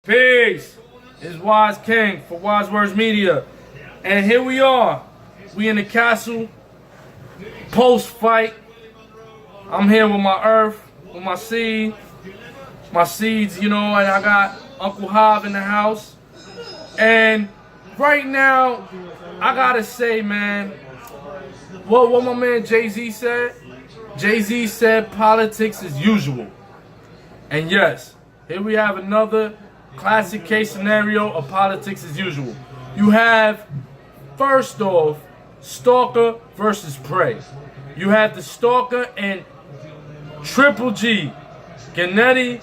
Peace. It's Wise King for Wise Words Media. And here we are. We in the castle. Post-fight. I'm here with my earth, with my seed. My seeds, you know, and I got Uncle Hob in the house. And right now, I gotta say, man, what my man Jay-Z said? Jay-Z said politics as usual. And yes, here we have another classic case scenario of politics as usual. You have, first off, stalker versus prey. You have the stalker and Triple G, Ganelovich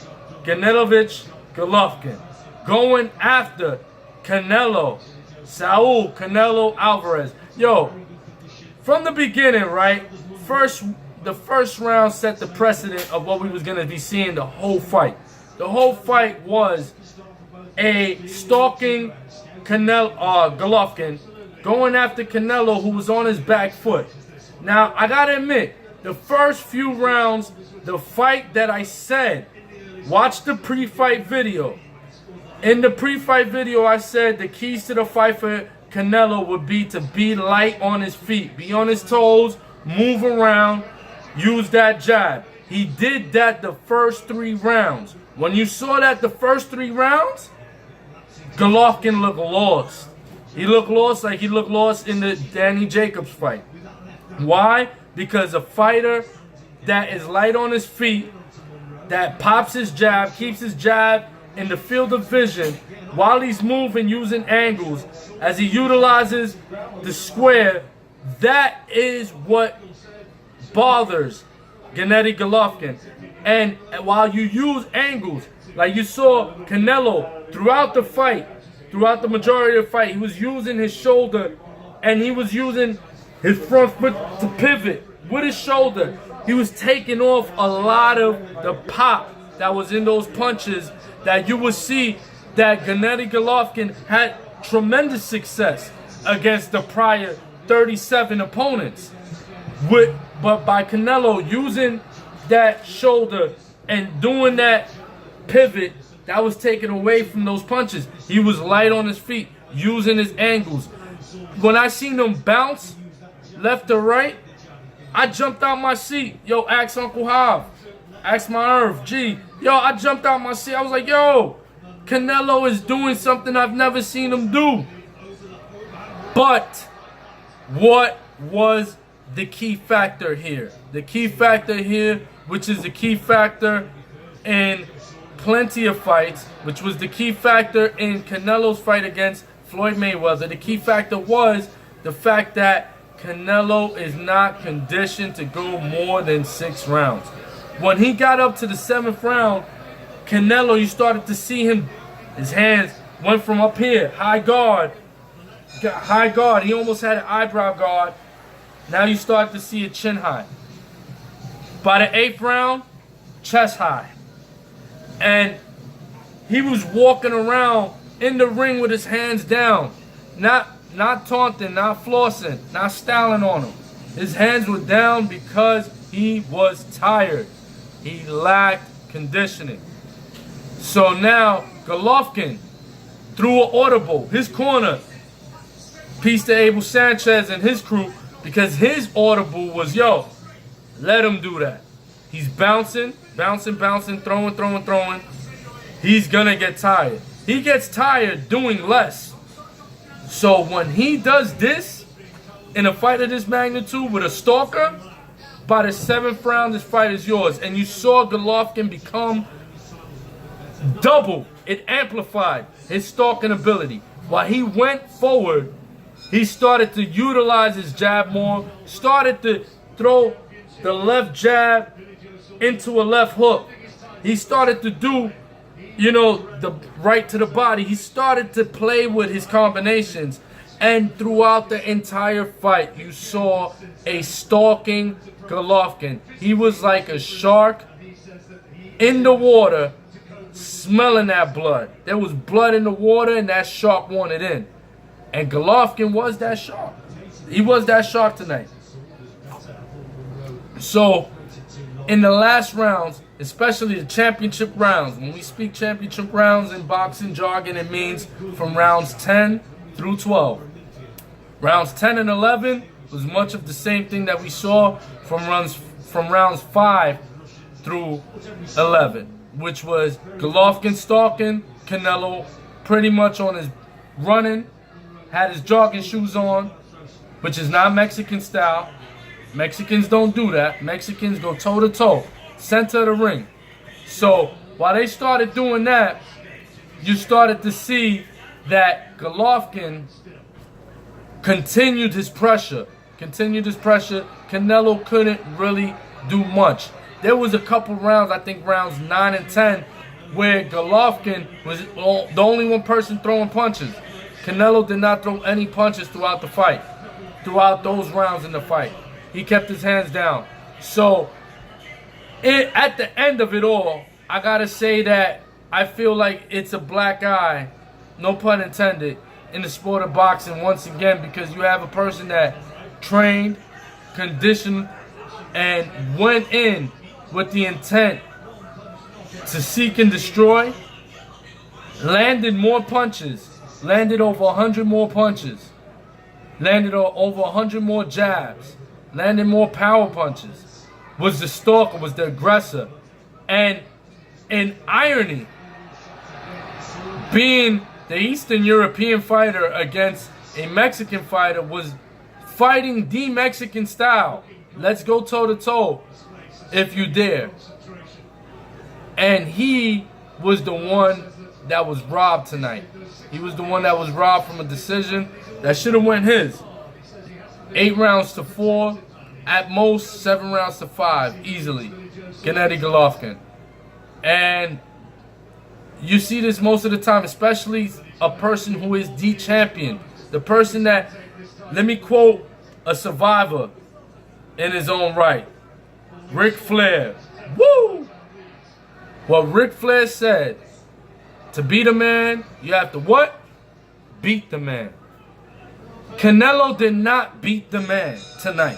Golovkin, going after Canelo, Saul Canelo Alvarez. Yo, from the beginning, right? The first round set the precedent of what we was gonna be seeing the whole fight. The whole fight was a stalking Golovkin going after Canelo, who was on his back foot. Now, I gotta admit, the first few rounds, the fight that I said, watch the pre-fight video. In the pre-fight video, I said the keys to the fight for Canelo would be to be light on his feet, be on his toes, move around, use that jab. He did that the first 3 rounds. When you saw that the first 3 rounds, Golovkin looked lost. He looked lost like he looked lost in the Danny Jacobs fight. Why? Because a fighter that is light on his feet, that pops his jab, keeps his jab in the field of vision while he's moving using angles, as he utilizes the square, that is what bothers Gennady Golovkin. And while you use angles, like you saw Canelo throughout the fight, throughout the majority of the fight, he was using his shoulder and he was using his front foot to pivot with his shoulder. He was taking off a lot of the pop that was in those punches that you would see that Gennady Golovkin had tremendous success against the prior 37 opponents. But by Canelo using that shoulder and doing that pivot, that was taken away from those punches. He was light on his feet, using his angles. When I seen him bounce left to right, I jumped out my seat. Yo, ask Uncle Hob, ask my earth, G. Yo, I jumped out my seat. I was like, yo, Canelo is doing something I've never seen him do. But what was the key factor here? The key factor here, which is the key factor in plenty of fights, which was the key factor in Canelo's fight against Floyd Mayweather. The key factor was the fact that Canelo is not conditioned to go more than 6 rounds. When he got up to the 7th round, Canelo, you started to see him, his hands went from up here, high guard, he almost had an eyebrow guard. Now you start to see a chin high. By the 8th round, chest high. And he was walking around in the ring with his hands down, not taunting, not flossing, not styling on him. His hands were down because he was tired. He lacked conditioning. So now Golovkin threw an audible, his corner, peace to Abel Sanchez and his crew, because his audible was, yo, let him do that. He's bouncing, throwing. He's gonna get tired. He gets tired doing less. So when he does this in a fight of this magnitude with a stalker, by the 7th round, this fight is yours. And you saw Golovkin become double. It amplified his stalking ability. While he went forward, he started to utilize his jab more, started to throw the left jab into a left hook. He started to do, you know, the right to the body. He started to play with his combinations. And throughout the entire fight, you saw a stalking Golovkin. He was like a shark in the water, smelling that blood. There was blood in the water, and that shark wanted in. And Golovkin was that shark. He was that shark tonight. So, in the last rounds, especially the championship rounds. When we speak championship rounds in boxing jargon, it means from rounds 10 through 12. Rounds 10 and 11 was much of the same thing that we saw from rounds 5 through 11, which was Golovkin stalking, Canelo pretty much on his running, had his jogging shoes on, which is not Mexican style. Mexicans don't do that. Mexicans go toe to toe, center of the ring. So while they started doing that, you started to see that Golovkin continued his pressure. Canelo couldn't really do much. There was a couple rounds, I think rounds 9 and 10, where Golovkin was the only one person throwing punches. Canelo did not throw any punches throughout the fight, throughout those rounds in the fight. He kept his hands down. So, at the end of it all, I gotta say that I feel like it's a black eye, no pun intended, in the sport of boxing once again, because you have a person that trained, conditioned, and went in with the intent to seek and destroy, landed more punches, landed over 100 more punches, landed over 100 more jabs, landed more power punches, was the stalker, was the aggressor. And in irony, being the Eastern European fighter against a Mexican fighter, was fighting the Mexican style. Let's go toe to toe if you dare. And he was the one that was robbed tonight. He was the one that was robbed from a decision that should have went his. 8 rounds to 4, at most 7 rounds to 5, easily. Gennady Golovkin. And you see this most of the time, especially a person who is the champion. The person that, let me quote a survivor in his own right, Ric Flair. Woo! What Ric Flair said, to beat a man, you have to what? Beat the man. Canelo did not beat the man tonight.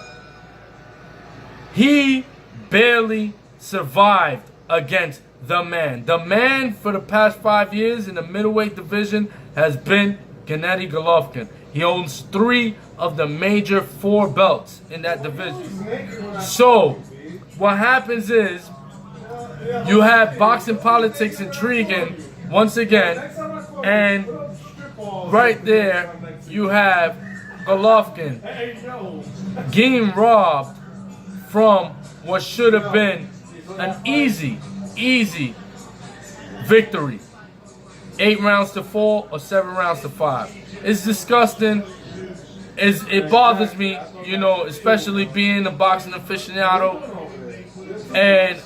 He barely survived against the man. The man for the past 5 years in the middleweight division has been Gennady Golovkin. He owns 3 of the major 4 belts in that division. So, what happens is, you have boxing politics intriguing once again, and right there you have Golovkin getting robbed from what should have been an easy victory. 8 rounds to 4 or 7 rounds to 5. It's disgusting. It bothers me, you know, especially being a boxing aficionado and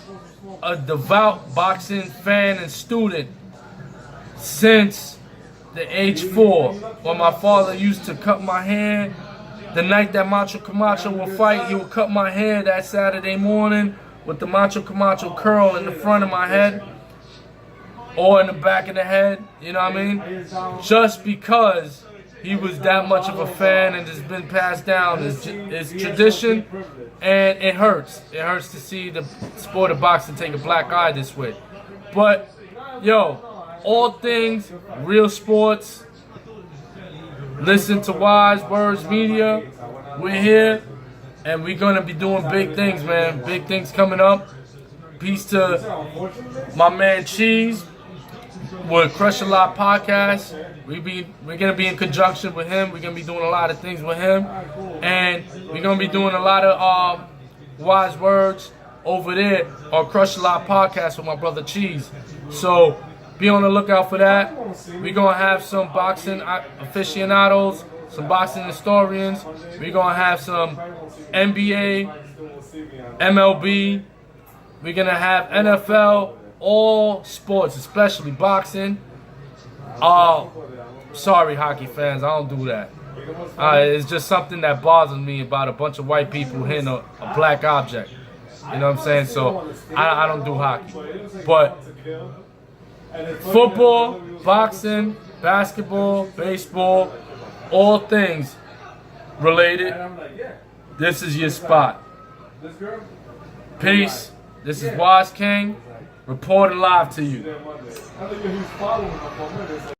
a devout boxing fan and student since the age 4, when my father used to cut my hair. The night that Macho Camacho would fight, he would cut my hair that Saturday morning with the Macho Camacho curl in the front of my head or in the back of the head, you know what I mean? Just because he was that much of a fan and it's been passed down. It's tradition, and it hurts. It hurts to see the sport of boxing take a black eye this way. But, yo, all things real sports. Listen to Wise Words Media. We're here, and we're going to be doing big things, man. Big things coming up. Peace to my man Cheese with Crush a Lot Podcast. We're gonna be in conjunction with him. We're gonna be doing a lot of things with him, and we're gonna be doing a lot of wise words over there on Crush a Lot Podcast with my brother Cheese. So be on the lookout for that. We're gonna have some boxing aficionados, some boxing historians. We're gonna have some NBA, MLB. We're gonna have NFL, all sports, especially boxing. Sorry, hockey fans, I don't do that. It's just something that bothers me about a bunch of white people hitting a black object. You know what I'm saying? So I don't do hockey. But football, boxing, basketball, baseball, all things related, this is your spot. Peace. This is Wise King, reporting live to you.